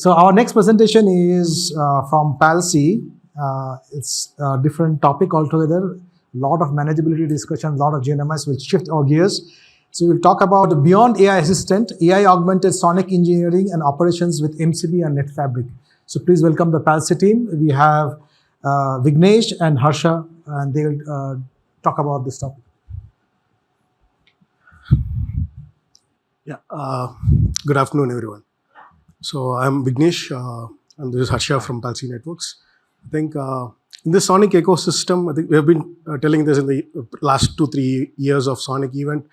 So our next presentation is from PalC. It's a different topic altogether. A lot of manageability discussion, a lot of GNMS. We'll shift our gears. So we'll talk about beyond AI assistant, AI augmented sonic engineering and operations with MCB and NetFabric. So please welcome the PalC team. We have Vignesh and Harsha, and they'll talk about this topic. Yeah. Good afternoon, everyone. So I'm Vignesh, and this is Harsha from PalC Networks. I think in the Sonic ecosystem, I think we have been telling this in the last 2-3 years of Sonic event.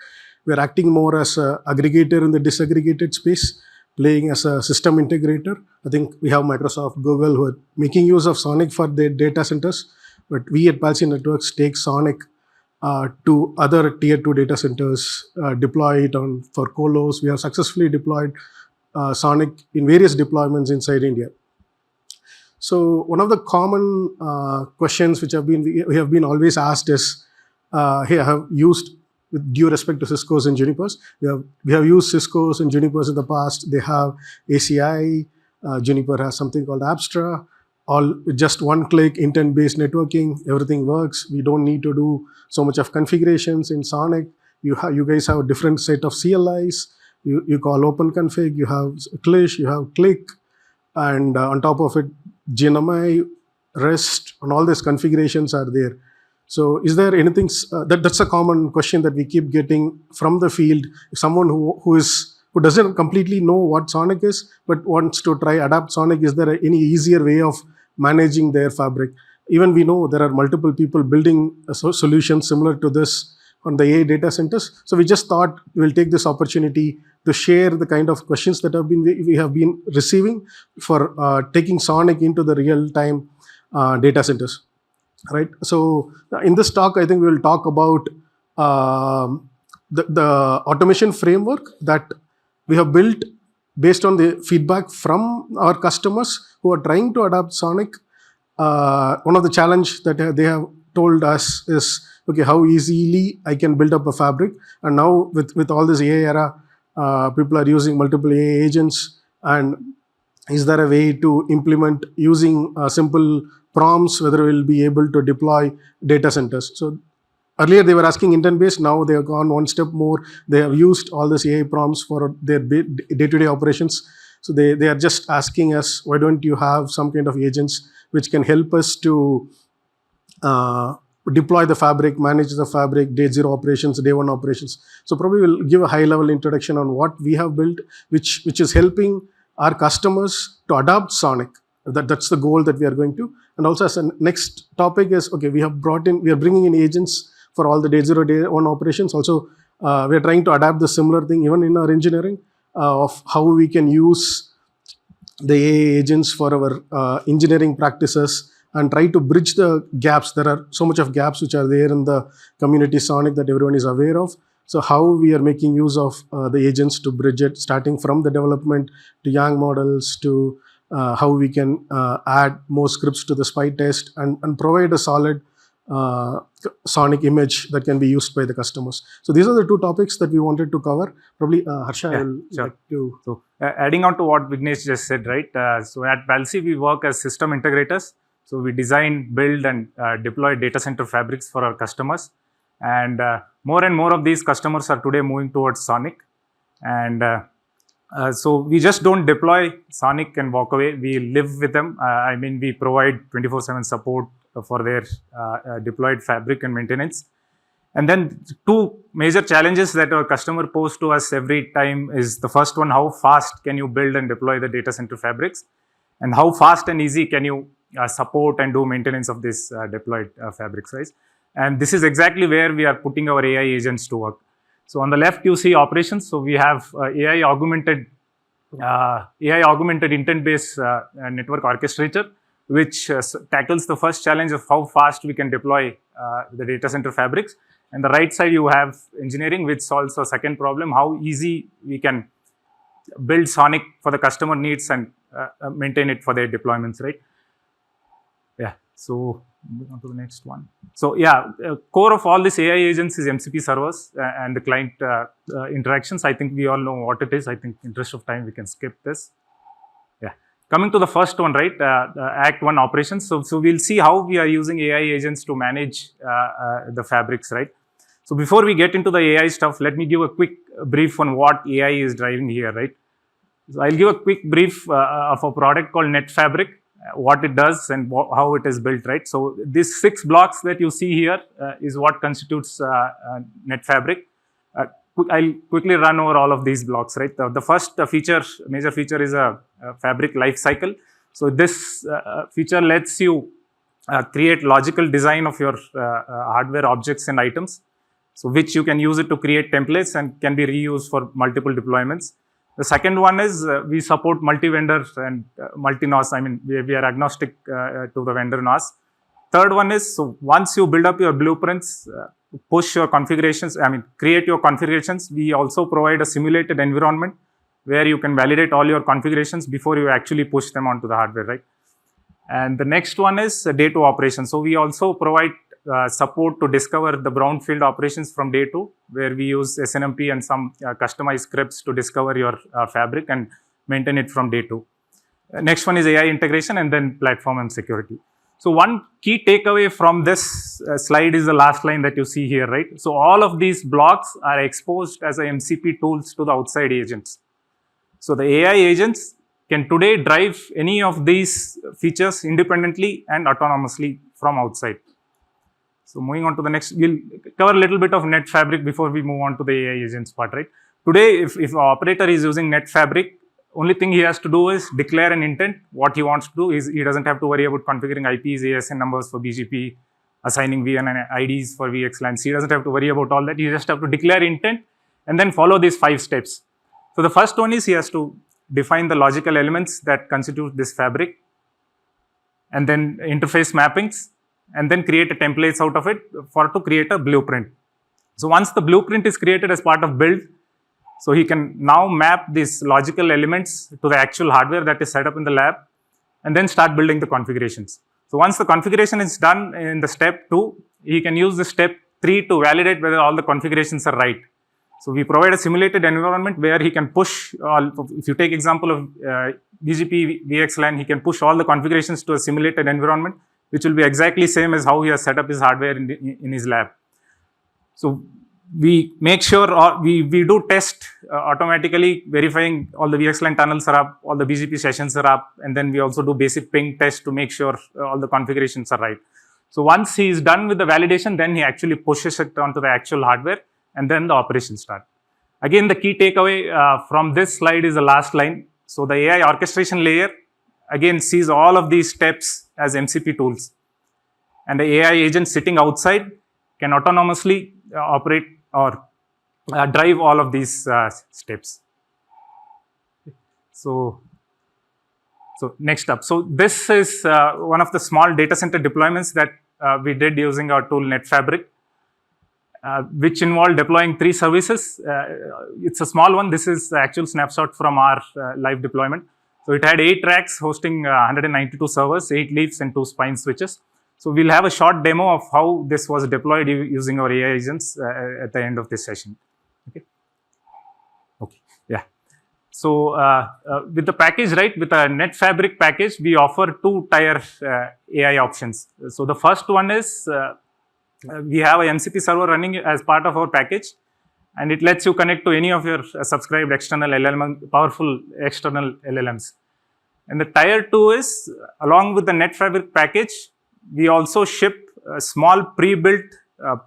We're acting more as an aggregator in the disaggregated space, playing as a system integrator. I think we have Microsoft, Google who are making use of Sonic for their data centers, but we at PalC Networks take Sonic to other tier 2 data centers, deploy it for colos. We have successfully deployed Sonic in various deployments inside India. So one of the common questions which we have been always asked is, hey, I have used, with due respect to Cisco's and Junipers, we have used Cisco's and Junipers in the past. They have ACI, Juniper has something called Abstra. All just one click, intent-based networking, everything works. We don't need to do so much of configurations in Sonic. You guys have a different set of CLIs. You call OpenConfig, you have Clish, you have Click, and on top of it, GNMI, REST, and all these configurations are there. So is there anything, that's a common question that we keep getting from the field. Someone who doesn't completely know what Sonic is, but wants to try adapt Sonic, is there any easier way of managing their fabric? Even we know there are multiple people building solutions similar to this on the AI data centers. So we just thought we'll take this opportunity to share the kind of questions that we have been receiving for taking Sonic into the real-time data centers. Right. So in this talk, I think we will talk about the automation framework that we have built based on the feedback from our customers who are trying to adapt Sonic. One of the challenge that they have told us is, okay, how easily I can build up a fabric. And now with all this AI era, people are using multiple AI agents. And is there a way to implement using simple prompts, whether we'll be able to deploy data centers? So earlier they were asking intent-based, now they have gone one step more. They have used all this AI prompts for their day-to-day operations. So they are just asking us, why don't you have some kind of agents which can help us to deploy the fabric, manage the fabric, day 0 operations, day 1 operations. So probably we'll give a high-level introduction on what we have built, which is helping our customers to adopt Sonic. That's the goal that we are going to. And also as a next topic is, okay, we are bringing in agents for all the day 0, day 1 operations. Also, we are trying to adapt the similar thing even in our engineering of how we can use the AI agents for our engineering practices and try to bridge the gaps. There are so much of gaps which are there in the community Sonic that everyone is aware of. So how we are making use of the agents to bridge it, starting from the development to Yang models to how we can add more scripts to the spy test and provide a solid Sonic image that can be used by the customers. So these are the two topics that we wanted to cover. Probably Harsha will like to... So adding on to what Vignesh just said, right? So at PalC, we work as system integrators. So we design, build and deploy data center fabrics for our customers. And more and more of these customers are today moving towards Sonic. And so we just don't deploy Sonic and walk away. We live with them. I mean, we provide 24/7 support for their deployed fabric and maintenance. And then two major challenges that our customer pose to us every time is the first one, how fast can you build and deploy the data center fabrics? And how fast and easy can you support and do maintenance of this deployed fabrics, right? And this is exactly where we are putting our AI agents to work. So on the left, you see operations. So we have AI augmented intent-based network orchestrator, which tackles the first challenge of how fast we can deploy the data center fabrics. And the right side, you have engineering, which solves the second problem, how easy we can build Sonic for the customer needs and maintain it for their deployments, right? Yeah. So moving on to the next one. So yeah, core of all these AI agents is MCP servers and the client interactions. I think we all know what it is. I think in interest of time, we can skip this. Yeah. Coming to the first one, right, the Act 1 operations. So we'll see how we are using AI agents to manage the fabrics, right? So before we get into the AI stuff, let me give a quick brief on what AI is driving here, right? So I'll give a quick brief of a product called NetFabric, what it does and how it is built, right? So these 6 blocks that you see here is what constitutes NetFabric. I'll quickly run over all of these blocks, right? The first major feature is a fabric life cycle. So this feature lets you create logical design of your hardware objects and items, so which you can use it to create templates and can be reused for multiple deployments. The second one is we support multi-vendor and multi-NOS. I mean, we are agnostic to the vendor NOS. Third one is, so once you build up your blueprints, push your configurations, create your configurations, we also provide a simulated environment where you can validate all your configurations before you actually push them onto the hardware, right? And the next one is day 2 operations. So we also provide support to discover the brownfield operations from day 2, where we use SNMP and some customized scripts to discover your fabric and maintain it from day 2. Next one is AI integration, and then platform and security. So one key takeaway from this slide is the last line that you see here, right? So all of these blocks are exposed as MCP tools to the outside agents. So the AI agents can today drive any of these features independently and autonomously from outside. So moving on to the next, we'll cover a little bit of NetFabric before we move on to the AI agents part, right? Today, if an operator is using NetFabric, only thing he has to do is declare an intent. What he wants to do is he doesn't have to worry about configuring IPs, ASN numbers for BGP, assigning VNN IDs for VXLANs. He doesn't have to worry about all that. He just have to declare intent and then follow these 5 steps. So the first one is he has to define the logical elements that constitute this fabric, and then interface mappings, and then create a templates out of it to create a blueprint. So once the blueprint is created as part of build, so he can now map these logical elements to the actual hardware that is set up in the lab, and then start building the configurations. So once the configuration is done in the step 2, he can use the step 3 to validate whether all the configurations are right. So we provide a simulated environment where he can push all. If you take example of BGP VXLAN, he can push all the configurations to a simulated environment, which will be exactly same as how he has set up his hardware in his lab. So we make sure, we do test automatically, verifying all the VXLAN tunnels are up, all the BGP sessions are up, and then we also do basic ping test to make sure all the configurations are right. So once he is done with the validation, then he actually pushes it onto the actual hardware, and then the operations start. Again, the key takeaway from this slide is the last line. So the AI orchestration layer again sees all of these steps as MCP tools, and the AI agent sitting outside can autonomously operate or drive all of these steps. So next up, so this is one of the small data center deployments that we did using our tool NetFabric, which involved deploying 3 services. It's a small one. This is the actual snapshot from our live deployment. So it had 8 racks hosting 192 servers, 8 leaves and 2 spine switches. So we'll have a short demo of how this was deployed using our AI agents at the end of this session. Okay, yeah. So with the package, right, with a NetFabric package, we offer 2-tier AI options. So the first one is we have a MCP server running as part of our package, and it lets you connect to any of your subscribed external LLM, powerful external LLMs. And the tier 2 is, along with the NetFabric package, we also ship small pre-built,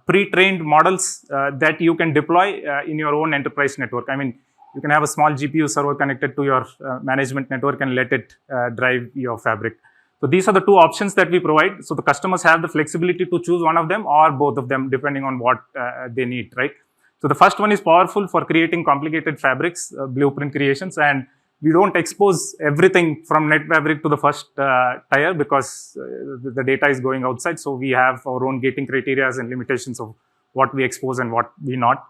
pre-trained models that you can deploy in your own enterprise network. I mean, you can have a small GPU server connected to your management network and let it drive your fabric. So these are the 2 options that we provide. So the customers have the flexibility to choose one of them or both of them, depending on what they need, right? So the first one is powerful for creating complicated fabrics, blueprint creations, and we don't expose everything from NetFabric to the first tier because the data is going outside. So we have our own gating criteria and limitations of what we expose and what we not.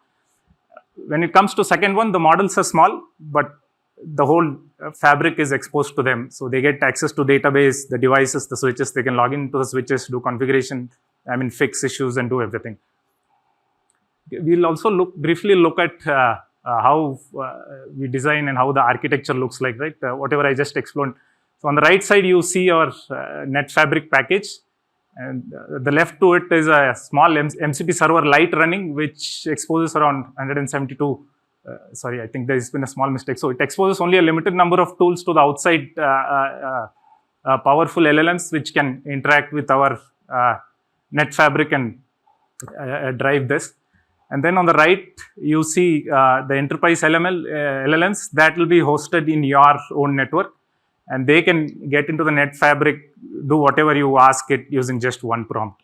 When it comes to second one, the models are small, but the whole fabric is exposed to them. So they get access to database, the devices, the switches. They can log into the switches, do configuration, fix issues and do everything. We'll also briefly look at how we design and how the architecture looks like, right? Whatever I just explained. So on the right side, you see our NetFabric package, and the left to it is a small MCP server Lite running, which exposes around 172. Sorry, I think there's been a small mistake. So it exposes only a limited number of tools to the outside powerful LLMs, which can interact with our NetFabric and drive this. And then on the right, you see the enterprise LLMs that will be hosted in your own network, and they can get into the NetFabric, do whatever you ask it using just one prompt.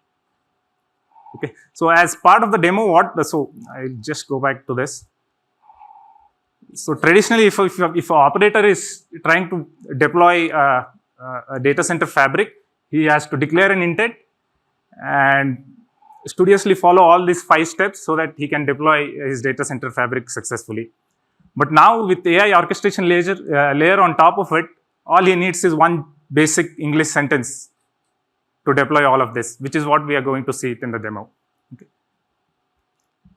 Okay, so as part of the demo, so I'll just go back to this. So traditionally, if an operator is trying to deploy a data center fabric, he has to declare an intent and studiously follow all these 5 steps so that he can deploy his data center fabric successfully. But now with AI orchestration layer on top of it, all he needs is one basic English sentence to deploy all of this, which is what we are going to see it in the demo. Okay.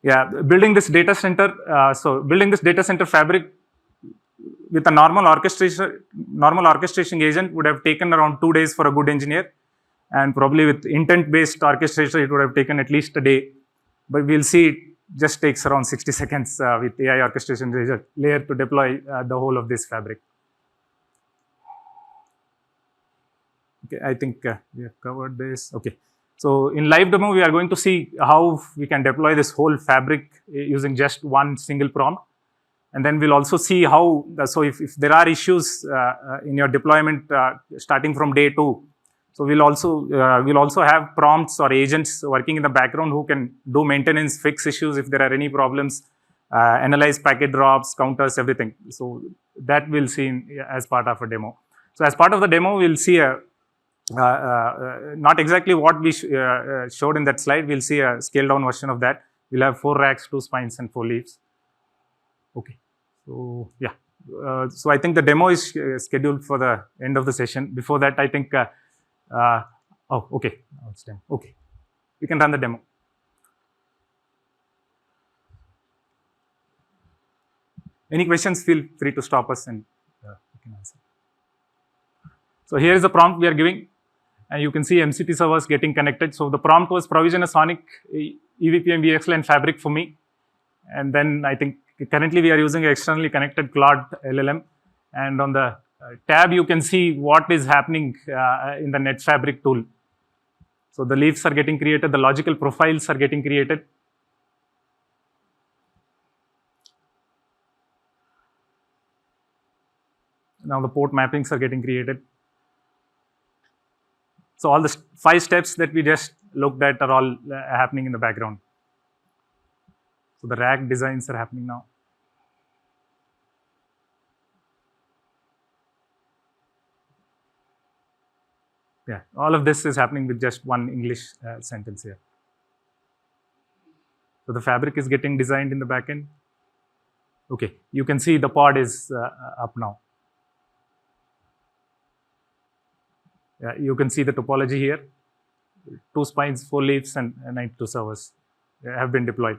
Yeah, building this data center. So building this data center fabric with a normal orchestration agent would have taken around 2 days for a good engineer, and probably with intent-based orchestration, it would have taken at least a day. But we'll see it just takes around 60 seconds with AI orchestration layer to deploy the whole of this fabric. Okay, I think we have covered this. Okay, so in live demo, we are going to see how we can deploy this whole fabric using just one single prompt. And then we'll also see how, so if there are issues in your deployment starting from day 2, so we'll also have prompts or agents working in the background who can do maintenance, fix issues if there are any problems, analyze packet drops, counters, everything. So that we'll see as part of a demo. So as part of the demo, we'll see not exactly what we showed in that slide. We'll see a scaled down version of that. We'll have 4 racks, 2 spines, and 4 leaves. Okay. So yeah. So I think the demo is scheduled for the end of the session. Before that, I think. Oh, okay. Now it's done. Okay. We can run the demo. Any questions? Feel free to stop us and we can answer. So here is the prompt we are giving, and you can see MCP servers getting connected. So the prompt was provision a Sonic EVPN VXLAN fabric for me, and then I think currently we are using an externally connected Claude LLM, and on the tab you can see what is happening in the NetFabric tool. So the leaves are getting created, the logical profiles are getting created. Now the port mappings are getting created. So all the 5 steps that we just looked at are all happening in the background. So the rack designs are happening now. Yeah, all of this is happening with just one English sentence here. So the fabric is getting designed in the backend. Okay, you can see the pod is up now. Yeah, you can see the topology here. 2 spines, 4 leaves, and 92 servers have been deployed.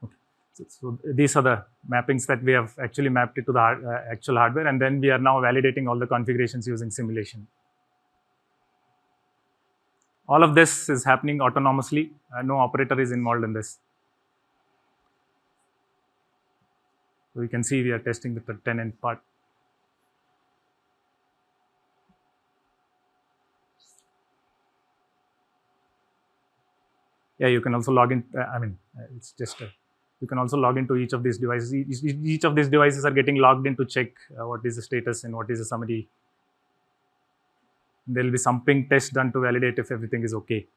Okay. So these are the mappings that we have actually mapped it to the actual hardware, and then we are now validating all the configurations using simulation. All of this is happening autonomously. No operator is involved in this. So you can see we are testing the tenant part. Yeah, you can also log in. It's just you can also log into each of these devices. Each of these devices are getting logged in to check what is the status and what is the summary. There will be some ping test done to validate if everything is okay.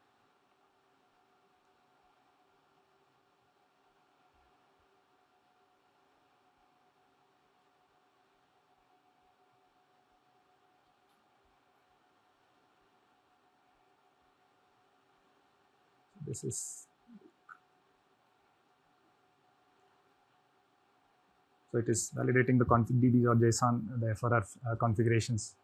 This is, so it is validating the config DB or JSON there for our configurations.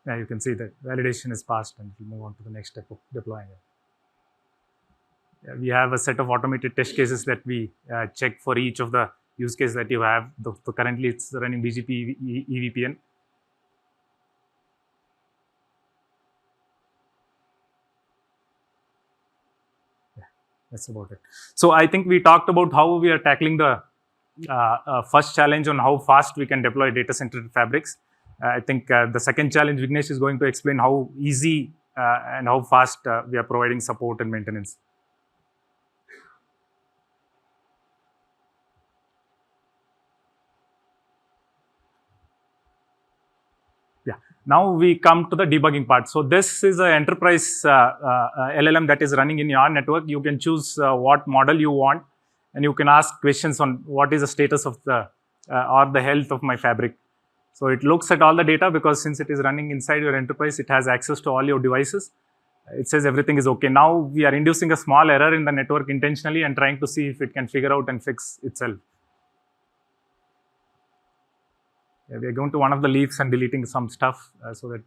Yeah, you can see that validation is passed, and we'll move on to the next step of deploying it. Yeah, we have a set of automated test cases that we check for each of the use case that you have. Currently, it's running BGP EVPN. That's about it. So I think we talked about how we are tackling the first challenge on how fast we can deploy data center fabrics. I think the second challenge, Vignesh is going to explain how easy and how fast we are providing support and maintenance. Yeah. Now we come to the debugging part. So this is an enterprise LLM that is running in your network. You can choose what model you want, and you can ask questions on what is the status of the or the health of my fabric. So it looks at all the data, because since it is running inside your enterprise, it has access to all your devices. It says everything is okay. Now we are inducing a small error in the network intentionally and trying to see if it can figure out and fix itself. Yeah, we are going to one of the leaves and deleting some stuff so that.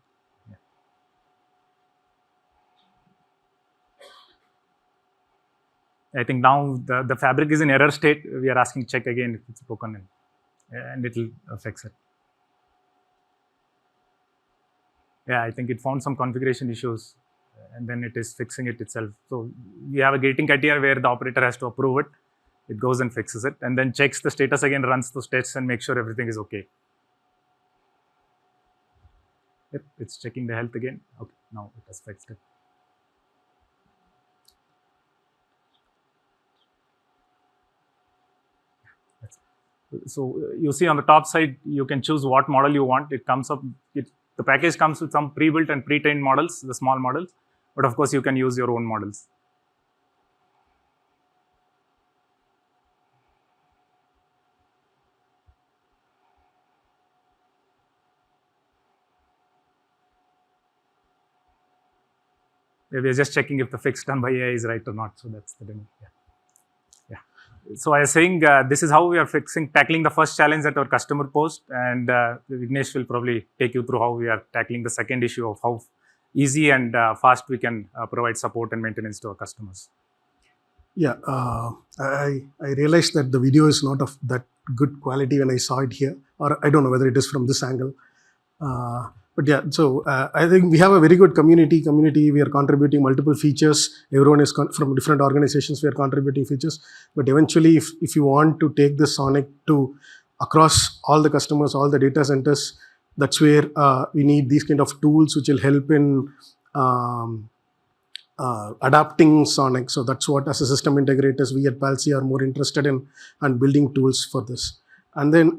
I think now the fabric is in error state. We are asking check again if it's broken, and it will fix it. Yeah, I think it found some configuration issues, and then it is fixing it itself. So we have a gating criteria where the operator has to approve it. It goes and fixes it, and then checks the status again, runs those tests, and makes sure everything is okay. Yep, it's checking the health again. Okay, now it has fixed it. So you see on the top side, you can choose what model you want. It comes up, the package comes with some pre-built and pre-trained models, the small models, but of course you can use your own models. We are just checking if the fix done by AI is right or not. So that's the demo. Yeah. So I was saying this is how we are tackling the first challenge that our customer posed, and Vignesh will probably take you through how we are tackling the second issue of how easy and fast we can provide support and maintenance to our customers. Yeah, I realized that the video is not of that good quality when I saw it here, or I don't know whether it is from this angle. But yeah, so I think we have a very good community. We are contributing multiple features. Everyone is from different organizations. We are contributing features. But eventually, if you want to take this Sonic to across all the customers, all the data centers, that's where we need these kind of tools which will help in adapting Sonic. So that's what, as a system integrators, we at PalC are more interested in, and building tools for this. And then,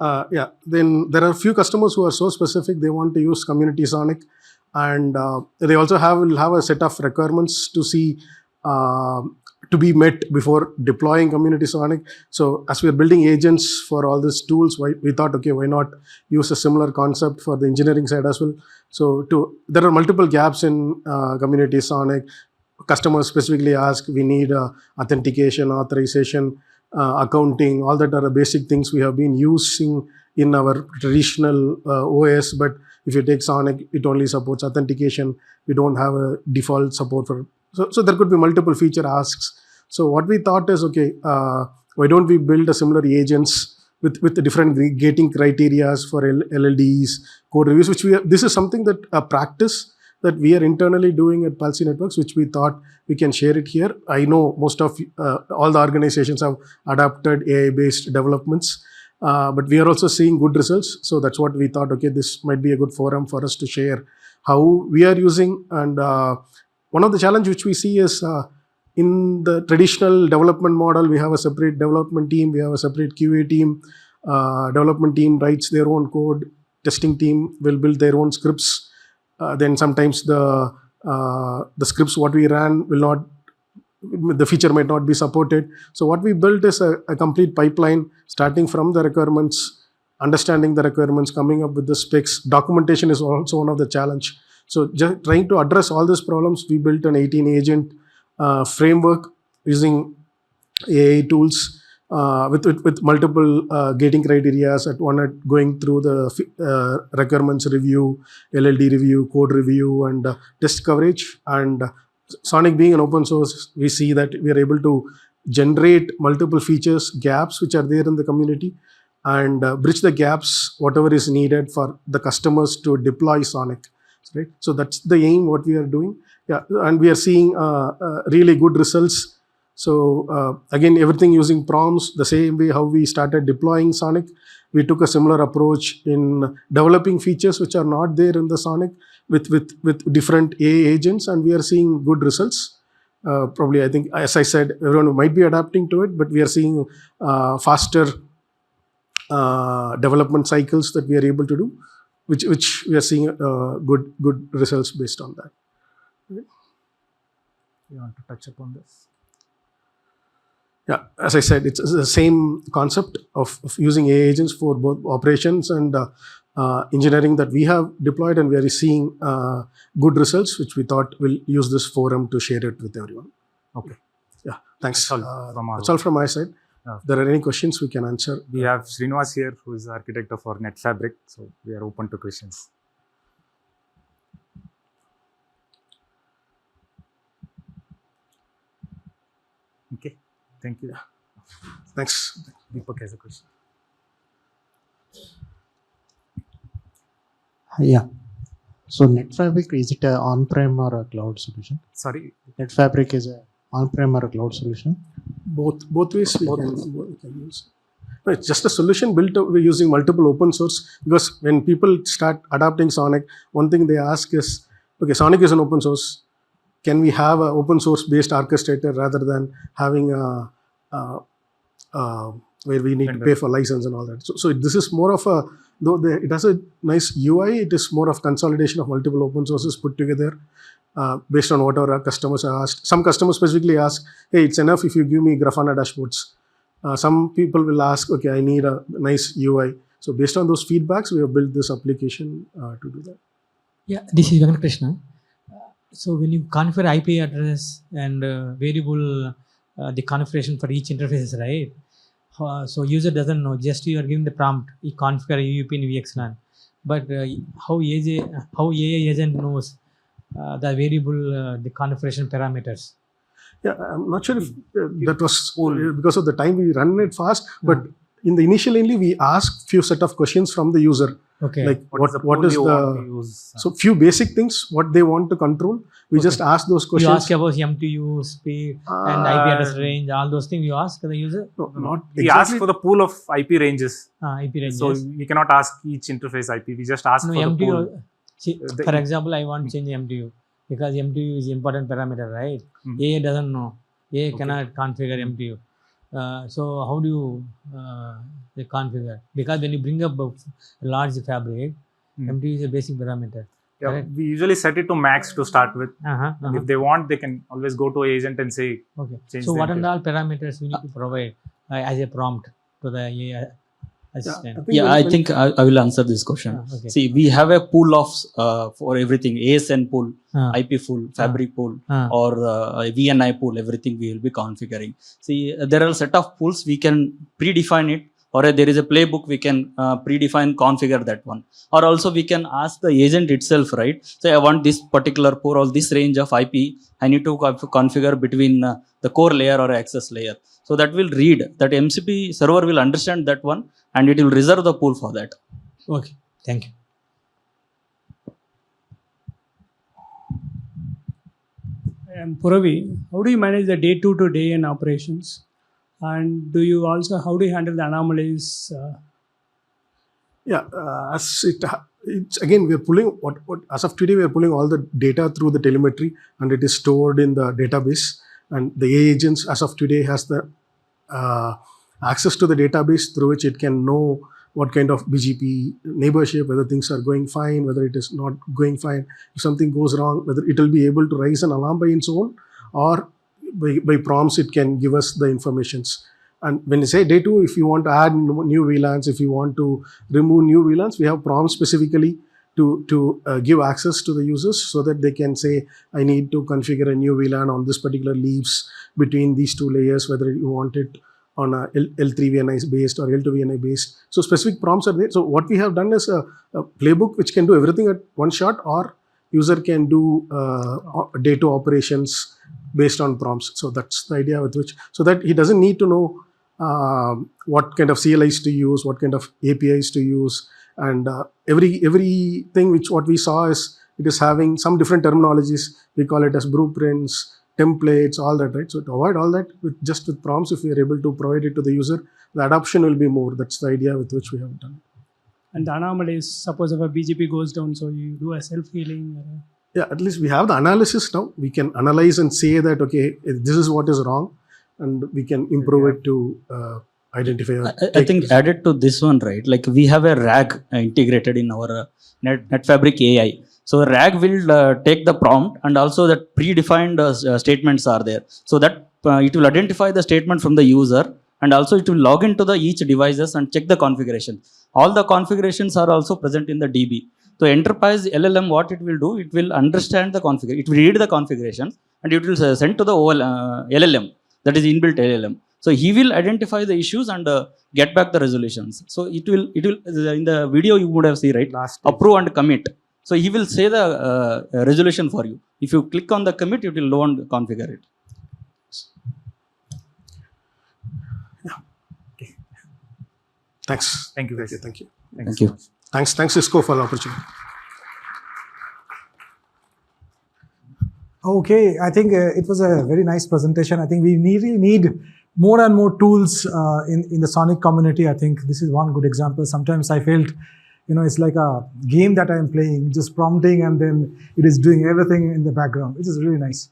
then there are a few customers who are so specific, they want to use community Sonic, and they also will have a set of requirements to see to be met before deploying community Sonic. So as we are building agents for all these tools, we thought, okay, why not use a similar concept for the engineering side as well? So there are multiple gaps in community Sonic. Customers specifically ask, we need authentication, authorization, accounting, all that are the basic things we have been using in our traditional OS. But if you take Sonic, it only supports authentication. We don't have a default support for. So there could be multiple feature asks. So what we thought is, okay, why don't we build a similar agents with the different gating criteria for LLDs, code reviews, this is something that a practice that we are internally doing at PalC Networks, which we thought we can share it here. I know most of all the organizations have adapted AI-based developments, but we are also seeing good results. So that's what we thought, okay, this might be a good forum for us to share how we are using. And one of the challenges which we see is in the traditional development model, we have a separate development team, we have a separate QA team. Development team writes their own code, testing team will build their own scripts. Then sometimes the scripts what we ran the feature might not be supported. So what we built is a complete pipeline, starting from the requirements, understanding the requirements, coming up with the specs. Documentation is also one of the challenge. So just trying to address all these problems, we built an 18 agent framework using AI tools. with multiple gating criteria at one at going through the requirements review, LLD review, code review, and test coverage. And Sonic being an open source, we see that we are able to generate multiple features, gaps which are there in the community, and bridge the gaps, whatever is needed for the customers to deploy Sonic. Right? So that's the aim, what we are doing. Yeah, and we are seeing really good results. So again, everything using prompts, the same way how we started deploying Sonic. We took a similar approach in developing features which are not there in the Sonic with different AI agents, and we are seeing good results. Probably, I think, as I said, everyone might be adapting to it, but we are seeing faster development cycles that we are able to do, which we are seeing good results based on that. You want to touch upon this? Yeah, as I said, it's the same concept of using AI agents for both operations and engineering that we have deployed, and we are seeing good results, which we thought we'll use this forum to share it with everyone. Okay. Yeah, thanks. That's all from my side. If there are any questions, we can answer. We have Srinivas here, who is the architect of our NetFabric, so we are open to questions. Okay, thank you. Thanks. Deepak has a question. Yeah. So NetFabric, is it an on-prem or a cloud solution? Sorry? NetFabric is a on-prem or a cloud solution? Both ways we can use. No, it's just a solution built we're using multiple open source, because when people start adopting Sonic, one thing they ask is, okay, Sonic is an open source. Can we have an open source based orchestrator rather than having where we need to pay for license and all that? So this is more of a, though it has a nice UI, it is more of consolidation of multiple open sources put together based on whatever our customers are asked. Some customers specifically ask, hey, it's enough if you give me Grafana dashboards. Some people will ask, okay, I need a nice UI. So based on those feedbacks, we have built this application to do that. Yeah, this is Venkat Krishna. So when you configure IP address and variable the configuration for each interface, right? So user doesn't know, just you are giving the prompt, you configure UUP in VXLAN. But how AI agent knows the variable, the configuration parameters? Yeah, I'm not sure if that was because of the time we run it fast, but in the initially we ask few set of questions from the user. Okay. Like what is the so few basic things what they want to control. We just ask those questions. You ask about MTU, speed, and IP address range, all those things you ask the user? No, not we exactly. ask for the pool of IP ranges. IP ranges. So we cannot ask each interface IP. We just ask for MTU, the pool. For example, I want to change MTU because MTU is important parameter, right? AI doesn't know. AI cannot configure MTU. So how do you configure? Because when you bring up a large fabric, MTU is a basic parameter. Yeah, correct? We usually set it to max to start with. And if they want, they can always go to agent and say, change. So what are all parameters we need to provide as a prompt to the AI assistant? I think I will answer this question. See, we have a pool of for everything, ASN pool, IP pool, Fabric pool, or VNI pool, everything we will be configuring. See, there are a set of pools, we can predefine it, or there is a playbook, we can predefine, configure that one. Or also we can ask the agent itself, right? So I want this particular pool or this range of IP, I need to configure between the core layer or access layer. So that will read, that MCP server will understand that one, and it will reserve the pool for that. Okay, thank you. I am Puravi. How do you manage the day 2 to day N operations? And do you also, how do you handle the anomalies? It's again, we are pulling what as of today, we are pulling all the data through the telemetry, and it is stored in the database. And the AI agents as of today has the access to the database through which it can know what kind of BGP neighborship, whether things are going fine, whether it is not going fine. If something goes wrong, whether it will be able to raise an alarm by its own, or by prompts it can give us the informations. And when you say day 2, if you want to add new VLANs, if you want to remove new VLANs, we have prompts specifically to give access to the users so that they can say, I need to configure a new VLAN on this particular leaves between these 2 layers, whether you want it on a L3 VNI based or L2 VNI based. So specific prompts are there. So what we have done is a playbook which can do everything at one shot, or user can do day 2 operations based on prompts. So that's the idea with which, so that he doesn't need to know what kind of CLIs to use, what kind of APIs to use, and everything which what we saw is it is having some different terminologies. We call it as blueprints, templates, all that, right? So to avoid all that, with prompts, if we are able to provide it to the user, the adoption will be more. That's the idea with which we have done. And the anomalies, suppose if a BGP goes down, so you do a self-healing. Yeah, at least we have the analysis now. We can analyze and say that, okay, this is what is wrong, and we can improve it to identify. I think added to this one, right? Like we have a RAG integrated in our NetFabric AI. So RAG will take the prompt, and also that predefined statements are there. So that it will identify the statement from the user, and also it will log into the each devices and check the configuration. All the configurations are also present in the DB. So enterprise LLM, what it will do, it will understand the configuration, it will read the configuration, and it will send to the LLM, that is inbuilt LLM. So he will identify the issues and get back the resolutions. So it will in the video you would have seen, right? Approve and commit. So he will say the resolution for you. If you click on the commit, it will load and configure it. Yeah. Okay. Thanks. Thank you. Thank you. Thank you. Thanks Cisco for the opportunity. Okay, I think it was a very nice presentation. I think we really need more and more tools in the Sonic community. I think this is one good example. Sometimes I felt, it's like a game that I am playing, just prompting, and then it is doing everything in the background, which is really nice.